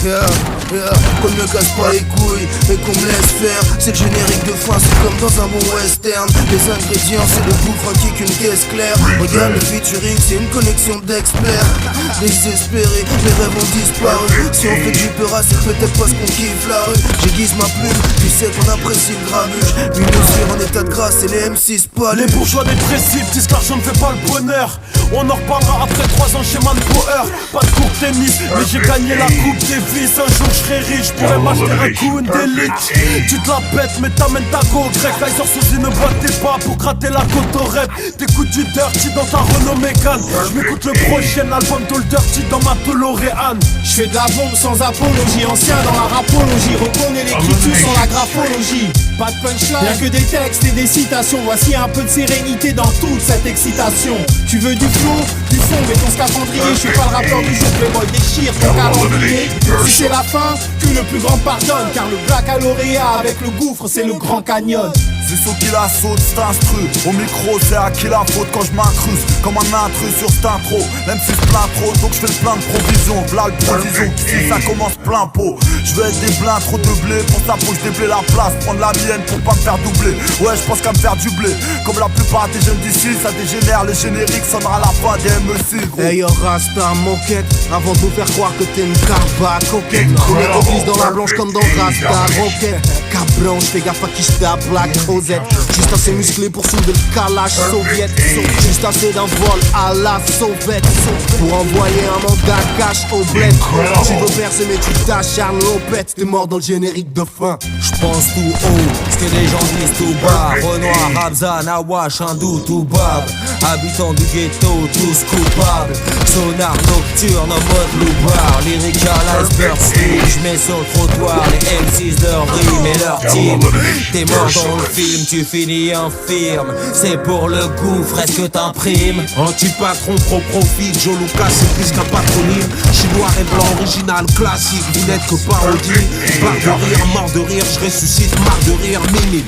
Qu'on me casse pas les couilles et qu'on me laisse faire. C'est le générique de fin, c'est comme dans un bon western. Les ingrédients, c'est le gouffre qui qu'une caisse claire. Regarde le featuring, c'est une connexion d'experts. Désespérés, les rêves ont disparu. Si on fait du peur, c'est peut-être parce qu'on kiffe la rue. J'aiguise ma plume, tu sais qu'on apprécie le grabuge. Une mesure en état de grâce et les M6 pas les bourgeois dépressifs disent que l'argent ne fait pas le bonheur. On en reparlera après 3 ans chez Manpower. Pas de cours de tennis, mais j'ai gagné la coupe Davis. Un jour je serai riche, pourrais m'acheter un coup d'élite. Tu te la pètes, mais t'amènes ta go grec. Laser sous une boîte tes pas pour gratter la côte au rep. T'écoutes du dirty dans ta Renault Mégane. J'm'écoute le prochain album tout le dirty dans ma DeLorean. J'fais de la bombe sans apologie, ancien dans la rapologie. Reconnais l'écriture sans la graphologie. Pas de punchline, y'a que des textes et des citations. Voici un peu de sérénité dans toute cette excitation. Tu veux du flow, du fond, mais ton scaphandrier. Je suis pas le rappeur du jour, Playboy déchire ton calendrier. Si c'est la fin, que le plus grand pardonne. Car le black à lauréat avec le gouffre, c'est le grand canyon. Zusso qui la saute, c'est instru. Au micro, c'est à qui la faute quand je m'incruste. Comme un intrus sur cet intro. Même si je plains trop, donc je fais le plein de provisions. V'là le provision, si ça commence plein pot. Je veux être des blins, trop de blé. Pour ça faut que je déblai la place. Prendre la mienne pour pas me faire doubler. Ouais, je pense qu'à me faire du blé. Comme la plupart des jeunes d'ici, ça dégénère. Le générique sonnera à la fin des MEC, gros. Hey yo Rasta moquette, avant de nous faire croire que t'es une carba coquette. On est complice dans la blanche comme dans Rasta Rocket. Cabron, j'fais gaffe à qui j'tape Black Rosette. Juste assez musclé pour soulever le calage soviète. Juste assez d'un vol à la sauvette. Pour envoyer un mandat cash au bled. Tu veux percer mais tu t'acharnes l'opette. T'es mort dans le générique de fin. J'pense tout haut, ce que les gens disent tout bas. Renoir, Rabzan, Awash, Hindou, tout bab. Habitants du ghetto, tous coupables. Sonar nocturne en mode loupard. Lyrique à l'iceberg, j'mets sur le trottoir les M6 leur rime et leur team. T'es mort dans le film, tu finis infirme. C'est pour le gouffre, est-ce que t'imprimes? Anti-patron, pro-profit, Joe Lucas c'est plus qu'un patronyme. J'suis noir et blanc, original, classique, vous n'êtes que parodie. Barre de rire, mort de rire, je ressuscite, marre de rire, minime.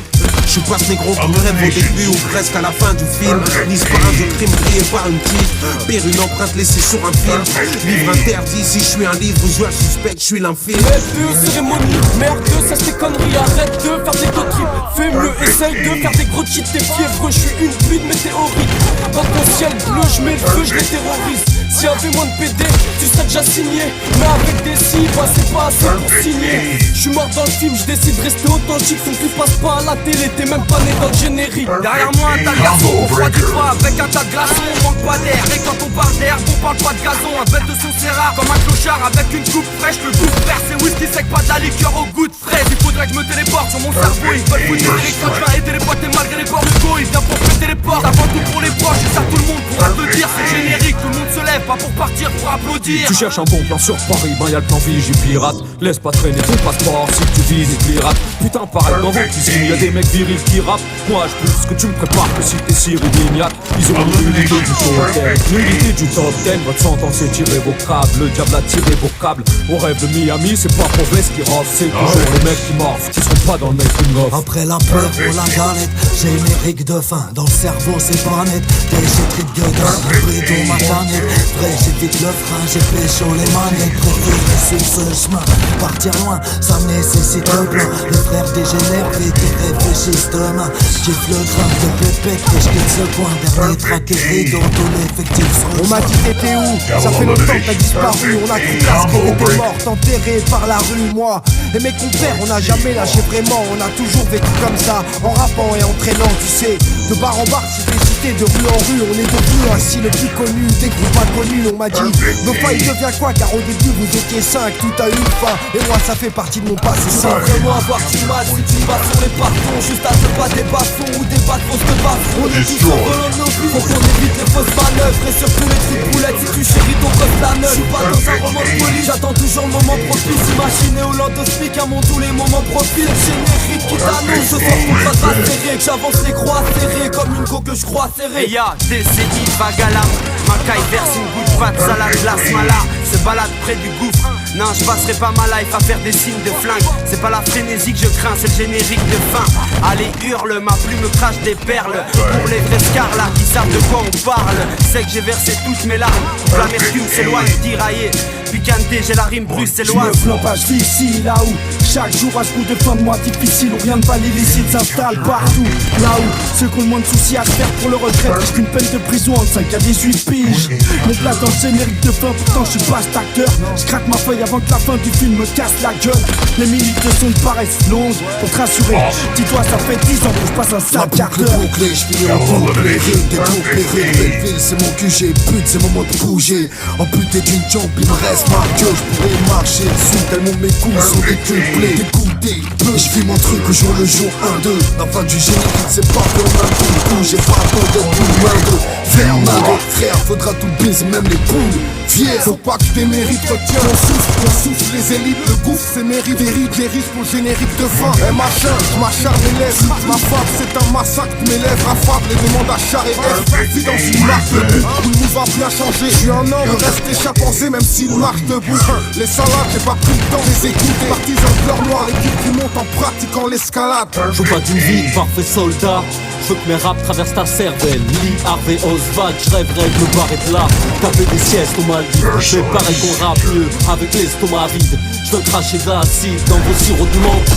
Je suis pas ce négro qui rêve au début ou presque à la fin du film. Nice par un de crime grillé par une tique. Pire une empreinte laissée sur un film. Livre interdit, si je suis un livre, joueur suspect, je suis l'infime. F2, cérémonie, merde, ça c'est conneries. Arrête de faire des gros trips. Fais mieux, essaye de faire des gros cheats. T'es fiévreux, je suis une pluie de météorites. Dans ton ciel bleu, je mets le feu, je les terrorise. S'il y avait moins de PD, tu serais déjà signé. Mais avec des cifres, c'est pas assez pour signer. Je suis mort dans le film, je décide de rester authentique. Son clip passe pas à la télé, t'es même pas né dans le générique. Derrière moi un tas de garçons, on refroidit pas avec un tas de glaçons. On manque pas d'air, et quand on parle d'air, on parle pas de gazon. Un bête de son c'est rare, comme un clochard avec une coupe fraîche. Le goût vert c'est whisky sec, pas de la liqueur au goût de fraise. Il faudrait que je me téléporte sur mon cerveau. Ils veulent foutre des élections, je vais aider les boîtes et malgré les ports de go. Il vient pour péter les portes, avant tout pour les proches. Et ça tout le monde pourra te dire, c'est générique. Tout le monde se lève, pas pour partir, pour applaudir. Tu cherches un bon plan sur Paris, ben y'a le plan Vigie pirate. Laisse pas traîner ton passeport si tu vises et pirate. Putain pareil dans vos cuisines, y'a des mecs virils qui rappent. Moi je plus que tu me prépares que si t'es Cyril Lignac. Ils ont l'unité du top 10, l'unité du top 10. Votre sentence est irrévocable, le diable a tiré vos câbles. On rêve de Miami, c'est pas pour West qui rafle. C'est toujours les mecs qui morphent, qui sont pas dans le making of. Après la peur pour la galette, générique de fin. Dans le cerveau c'est pas net, déchetterie de gueudin. Pris dans ma canette, vrai j'évite le frein. J'ai pécho les manettes, préféré sur ce chemin. Partir loin, ça nécessite le plan. Le frère dégénère vite et réfléchissent demain. Kiffe le grain de pépette et j'quitte ce coin. Dernier track et dans tout l'effectif. On m'a dit t'étais où? Ça fait longtemps que t'as disparu. On a cru qu'elle était morte, enterrée par la rue. Moi et mes compères, on n'a jamais lâché vraiment. On a toujours vécu comme ça, en rappant et en traînant, tu sais. De bar en bar, si t'es cité, de rue en rue. On est devenu ainsi le plus connu des groupes pas connus. On m'a dit, Nofa il devient quoi? Car au début vous étiez 5, tout a eu une fin. Et moi ça fait partie de mon passé. Tu vas vraiment avoir du mal si tu vas sur les partons. Juste à te battre des bâtons ou des battes fausses de bâtons. On est tous en volant de nos vies. Faut qu'on évite les fausses manœuvres. Et surtout les trucs boulettes. Si tu chéris ton gosse la neuve. Je suis pas dans un roman de police. J'attends toujours le moment propice. Imaginez au landosmique à mon tous les moments profils. Générique qui t'annonce. Ce soir qu'on va pas serrer. Que j'avance les croix serrées comme une go que je crois serrée. Et y'a DCI vague à l'âme. Macaille verse une goutte pas de salade glace mala. Se balade près du gouffre. Non, je passerai pas ma life à faire des signes de flingue. C'est pas la frénésie que je crains, c'est le générique de fin. Allez hurle, ma plume crache des perles. Pour les vrais scars là qui savent de quoi on parle. C'est que j'ai versé toutes mes larmes. L'amertume s'éloigne tiraillé. Picante, j'ai la rime bruxelloise. Je me plains, je vis ici, là où chaque jour à ce coup de fin de mois difficile, où rien de pas illicite s'installe partout. Là où ceux qui ont le moins de soucis à se faire pour le retraite risquent une peine de prison entre 5 à 18 piges. Mon place dans le générique de fin, pourtant je suis pas cet acteur. Je craque ma feuille avant que la fin du film me casse la gueule. Les minutes de son paraissent longues pour te rassurer. Dis-toi, ça fait 10 ans que je passe un sale quart d'heure. Je finis en boucle, les rimes, des boucles, les rimes. Belleville, c'est mon QG, pute, c'est mon moment de bouger. Amputé d'une jambe, il me reste ma queue. Je pourrais marcher dessus tellement mes coups sont décuplés. Dégoûté, je vis mon truc au jour le jour 1-2. La fin du générique, c'est pas pour un coup. J'ai pas peur d'être tout main de faire main de frère. Faudra tout baiser, même les poules. Fier, faut pas que je démérite, retiens on souffle les élites, le gouffre c'est mérite, hérite les risques au générique de fin. Eh machin, m'acharne les lèvres, ma fable c'est un massacre, mes lèvres affables, les demandes à char et F. Vis dans une marque de but, où le va bien changer. Je suis un homme, reste échappé même s'il marche debout. Les salades, j'ai pas pris le temps de les écouter. Partisans de l'or noir, l'équipe qui monte en pratiquant l'escalade. Je veux pas d'une vie de parfait soldat. Je veux que mes raps traversent ta cervelle. Lee Harvey Oswald, je rêverais de me barrer de là. Taper des siestes au Maldives. Je vais pareil qu'on rappe mieux avec l'estomac vide. Je veux cracher de l'acide dans vos sirops de menthe.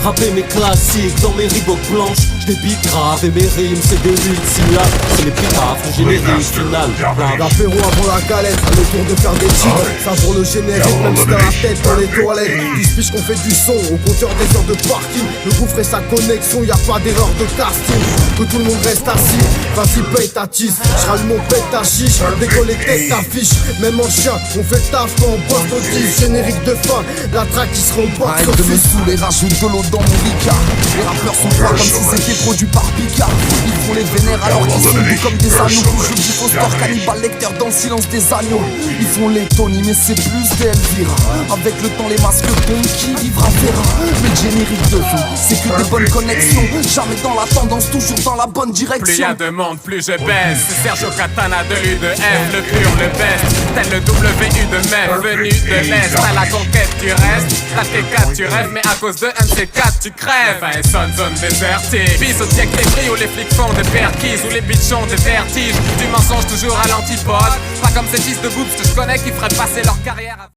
Rapper mes classiques dans mes Reebok blanches. Je débite grave et mes rimes c'est des 8 syllabes. C'est l'épitaphe, le générique final. L'apéro avant la galette, le tour de faire des titres. Ça pour le générique, même si t'as la tête dans les toilettes. 10 piges qu'on fait du son, au compteur des heures de parking. Le gouffre et sa connexion, y a pas d'erreur de casting. Que tout le monde reste assis, vas-y paye ta tisse. J'rallume mon pète ta chiche, décolle les têtes t'affiche. Même en chien, on fait le taf quand on bosse au 10. Générique de fin, la track qui se remporte. Arrête de me saouler, rajoute de l'eau dans mon ricard. Les rappeurs sont pas comme si c'était produit par Picard. Ils font les vénères alors qu'ils sont doux comme des agneaux. Je dis faux sport, cannibale lecteur dans le silence des agneaux. Ils font les Tony mais c'est plus des Elvira. Avec le temps les masques tombent, qui vivra verra. Mais le générique de fond, c'est que des bonnes connexions. Jamais dans la tendance, toujours dans la bonne direction. Plus y'a de monde, plus je baisse. C'est Sergio Katana de l'U de F, le pur, le best. Tel le WU de Mef, venu de l'Est. À la conquête tu restes, la T4 tu rêves. Mais à cause de un de ces 4 tu crèves. Un son zone désertique. Bis au siècle les où les flics font des perquises, où les bitches ont des vertiges. Du mensonge toujours à l'antipode. Pas comme ces fils de boobs que je connais qui feraient passer leur carrière à...